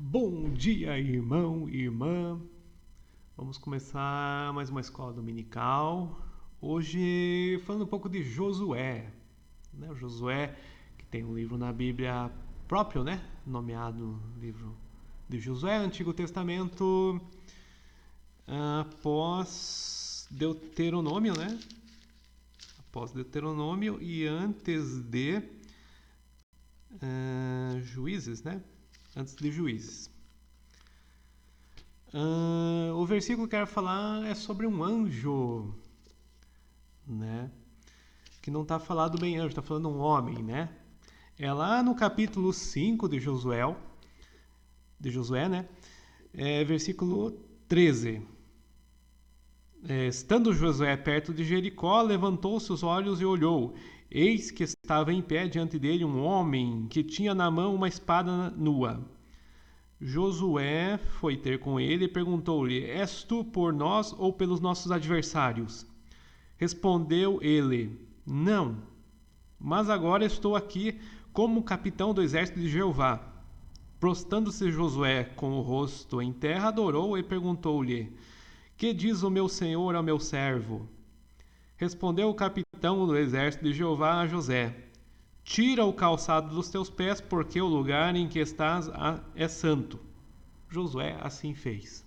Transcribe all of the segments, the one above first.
Bom dia, irmão e irmã. Vamos começar mais uma escola dominical. Hoje falando um pouco de Josué, né? O Josué que tem um livro na Bíblia próprio, né? Nomeado livro de Josué, Antigo Testamento, após Deuteronômio, né? Após Deuteronômio e antes de Juízes, né? Antes de Juízes. O versículo que eu quero falar é sobre um anjo, né? Que não está falando bem anjo, está falando um homem, né? É lá no capítulo 5 de Josué, né? Versículo 13. Estando Josué perto de Jericó, levantou seus olhos e olhou. Eis que estava em pé diante dele um homem que tinha na mão uma espada nua. Josué foi ter com ele e perguntou-lhe: És tu por nós ou pelos nossos adversários? Respondeu ele: Não, mas agora estou aqui como capitão do exército de Jeová. Prostando-se Josué com o rosto em terra, adorou e perguntou-lhe: Que diz o meu senhor ao meu servo? Respondeu o capitão do exército de Jeová a José: Tira o calçado dos teus pés, porque o lugar em que estás é santo. Josué assim fez.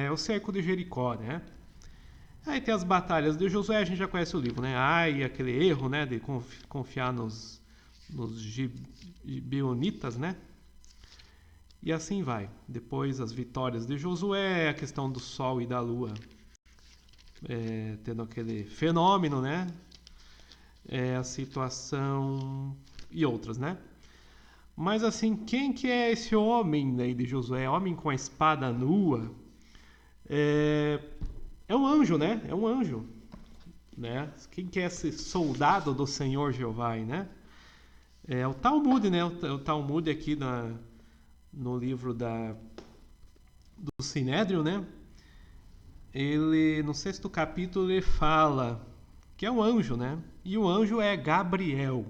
O cerco de Jericó, né? Aí tem as batalhas de Josué, a gente já conhece o livro, né? Aquele erro, né, de confiar nos gibeonitas, né? E assim vai. Depois as vitórias de Josué, a questão do sol e da lua, tendo aquele fenômeno, né? A situação e outras, né? Mas assim, quem que é esse homem aí de Josué? Homem com a espada nua? É um anjo, né? É um anjo, né? Quem que é esse soldado do Senhor Jeová, né? É o Talmud, né? O Talmud aqui no livro do Sinédrio, né? Ele, no 6º capítulo, ele fala que é um anjo, né? E o anjo é Gabriel,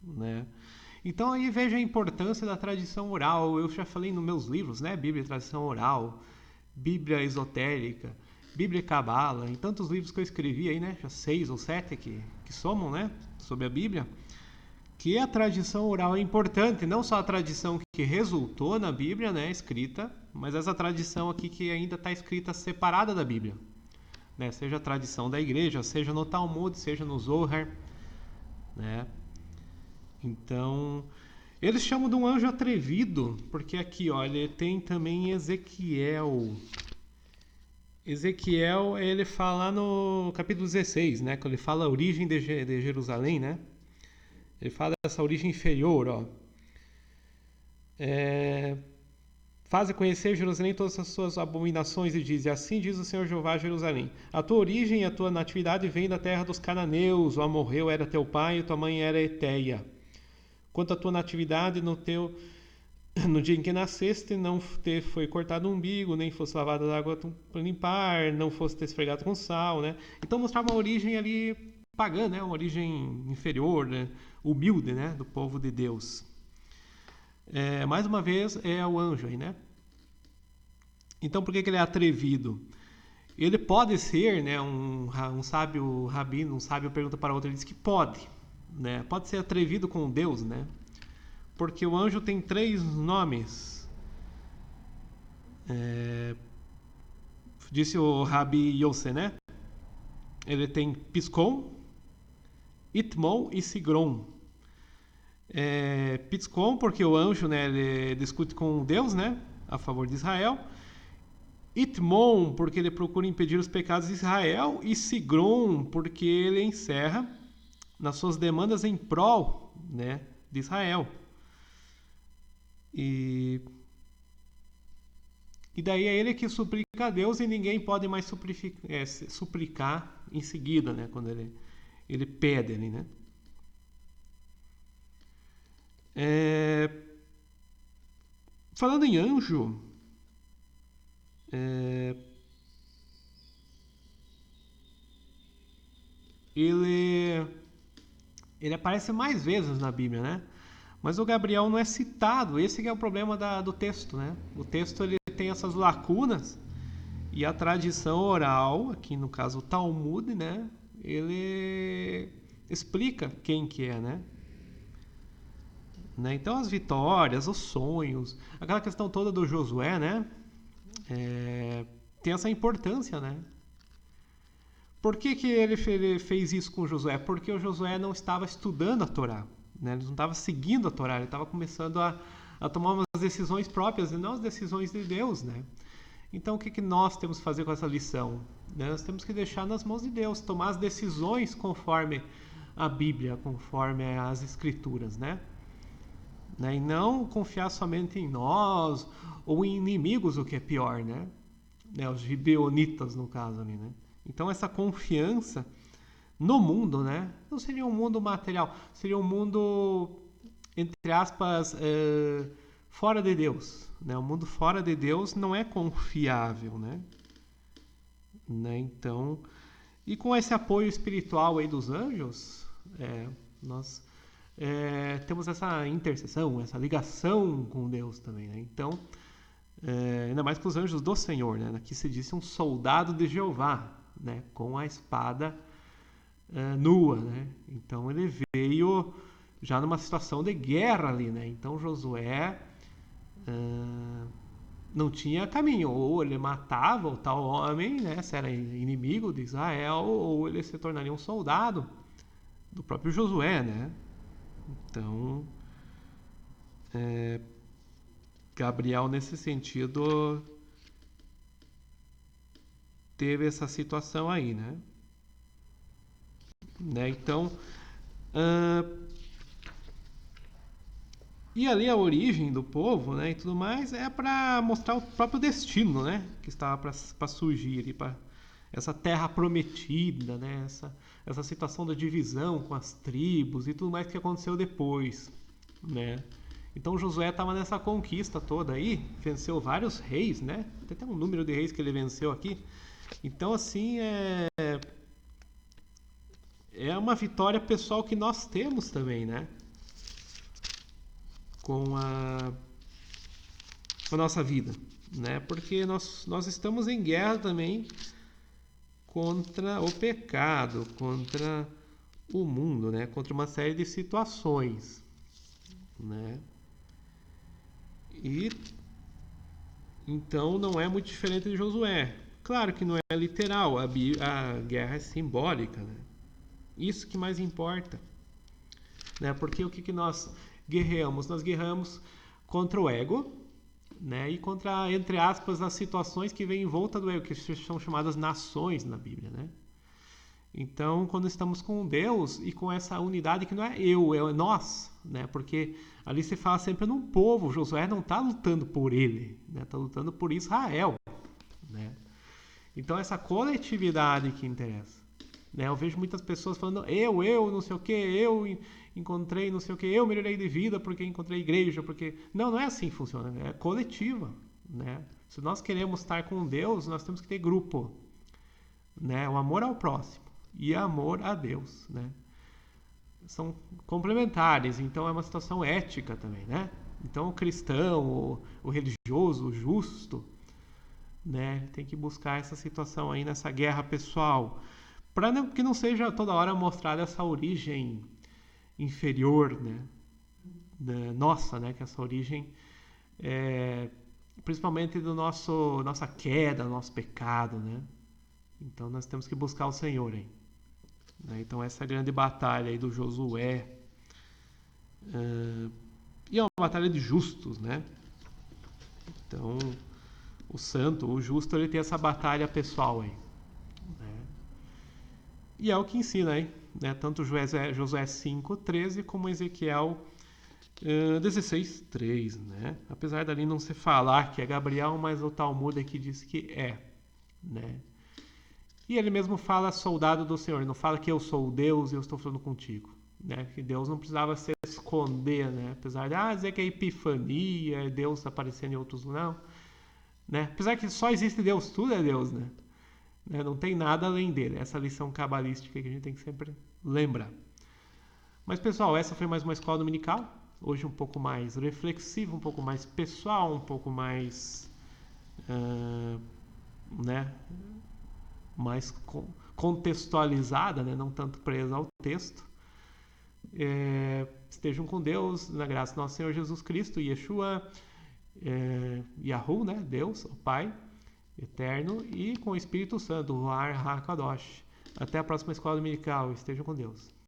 né? Então aí veja a importância da tradição oral. Eu já falei nos meus livros, né? Bíblia e tradição oral, Bíblia esotérica, Bíblia e Cabala, em tantos livros que eu escrevi aí, né? Já 6 ou 7 que somam, né? Sobre a Bíblia. Que a tradição oral é importante, não só a tradição que resultou na Bíblia, né? Escrita, mas essa tradição aqui que ainda está escrita separada da Bíblia. Né? Seja a tradição da igreja, seja no Talmud, seja no Zohar, né? Então, eles chamam de um anjo atrevido, porque aqui, olha, tem também Ezequiel. Ezequiel, ele fala no capítulo 16, né? Quando ele fala a origem de Jerusalém, né? Ele fala dessa origem inferior, ó. Faze conhecer Jerusalém todas as suas abominações e diz: assim diz o Senhor Jeová a Jerusalém: a tua origem e a tua natividade vem da terra dos cananeus, o amorreu era teu pai e tua mãe era Eteia. Quanto à tua natividade, no dia em que nasceste, não te foi cortado o umbigo, nem fosse lavado de água para limpar, não fosse esfregado com sal, né? Então mostrava uma origem ali pagã, né? Uma origem inferior, né? Humilde, né? Do povo de Deus. Mais uma vez, é o anjo aí, né? Então, por que ele é atrevido? Ele pode ser, né? Um sábio rabino, um sábio pergunta para outro, ele diz que pode, né? Pode ser atrevido com Deus, né? Porque o anjo tem 3 nomes. Disse o Rabi Yosef, né? Ele tem Piscon, Itmon e Sigron. Piscon, porque o anjo, né, ele discute com Deus, né, a favor de Israel. Itmon, porque ele procura impedir os pecados de Israel. E Sigron, porque ele encerra nas suas demandas em prol, né, de Israel. E daí é ele que suplica a Deus e ninguém pode mais suplicar em seguida, né, quando ele pede ali, né. Falando em anjo, ele aparece mais vezes na Bíblia, né? Mas o Gabriel não é citado. Esse que é o problema do texto, né? O texto ele tem essas lacunas e a tradição oral, aqui no caso o Talmud, né? Ele explica quem que é, né? Então as vitórias, os sonhos, aquela questão toda do Josué, né? Tem essa importância, né? Por que ele fez isso com o Josué? Porque o Josué não estava estudando a Torá, né? Ele não estava seguindo a Torá, ele estava começando a tomar umas decisões próprias e não as decisões de Deus, né? Então o que nós temos que fazer com essa lição? Nós temos que deixar nas mãos de Deus, tomar as decisões conforme a Bíblia, conforme as Escrituras, né? E não confiar somente em nós ou em inimigos, o que é pior, né? Os gibeonitas, no caso ali, né? Então essa confiança no mundo, né? Não seria um mundo material, seria um mundo, entre aspas, fora de Deus, né? O mundo fora de Deus não é confiável, né? Então, e com esse apoio espiritual aí dos anjos, nós temos essa intercessão, essa ligação com Deus também, né? Então, ainda mais com os anjos do Senhor, né? Aqui se disse um soldado de Jeová, né? Com a espada nua, né? Então ele veio já numa situação de guerra ali, né? Então Josué não tinha caminho, ou ele matava o tal homem, né? Se era inimigo de Israel, ou ele se tornaria um soldado do próprio Josué, né? Então Gabriel nesse sentido teve essa situação aí, né? Então, e ali a origem do povo, né, e tudo mais, é para mostrar o próprio destino, né, que estava para surgir, para essa terra prometida, né, essa situação da divisão com as tribos e tudo mais que aconteceu depois, né? Então Josué estava nessa conquista toda aí, venceu vários reis, né? Tem até um número de reis que ele venceu aqui. Então, assim, é uma vitória pessoal que nós temos também, né? Com a nossa vida, né? Porque nós estamos em guerra também contra o pecado, contra o mundo, né? Contra uma série de situações, né? E então não é muito diferente de Josué. Claro que não é literal, a guerra é simbólica, né? Isso que mais importa, né? Porque o que nós guerreamos? Nós guerreamos contra o ego, né? E contra, entre aspas, as situações que vêm em volta do ego, que são chamadas nações na Bíblia, né? Então, quando estamos com Deus e com essa unidade que não é eu, é nós, né? Porque ali se fala sempre num povo. Josué não está lutando por ele, né? Está lutando por Israel, né? Então, essa coletividade que interessa, né? Eu vejo muitas pessoas falando eu, não sei o que, eu encontrei não sei o que, eu melhorei de vida porque encontrei igreja, porque... Não é assim que funciona, é coletiva, né? Se nós queremos estar com Deus, nós temos que ter grupo, né? O amor ao próximo e amor a Deus, né? São complementares, então é uma situação ética também, né? Então o cristão, o religioso, o justo, né, tem que buscar essa situação aí nessa guerra pessoal, para que não seja toda hora mostrada essa origem inferior, né, nossa, né, que essa origem principalmente do nossa queda, do nosso pecado, né? Então nós temos que buscar o Senhor aí. Então essa é a grande batalha aí do Josué. E é uma batalha de justos, né? Então o santo, o justo, ele tem essa batalha pessoal aí, né? E é o que ensina aí, né? Tanto Josué 5:13 como Ezequiel 16:3, né? Apesar dali não se falar que é Gabriel, mas o Talmud aqui diz que é, né? E ele mesmo fala soldado do Senhor, não fala que eu sou o Deus e eu estou falando contigo, né? Que Deus não precisava se esconder, né? Apesar de dizer que é epifania, Deus aparecendo em outros, não, né? Apesar que só existe Deus, tudo é Deus, né? Não tem nada além dele. Essa lição cabalística que a gente tem que sempre lembrar. Mas pessoal, essa foi mais uma escola dominical. hoje um pouco mais reflexiva, um pouco mais pessoal, um pouco mais, né, mais contextualizada, né, não tanto presa ao texto. Estejam com Deus, na graça do nosso Senhor Jesus Cristo, Yeshua, Yahu, né, Deus, o Pai eterno, e com o Espírito Santo, o Ruach HaKadosh. Até a próxima escola dominical. Estejam com Deus.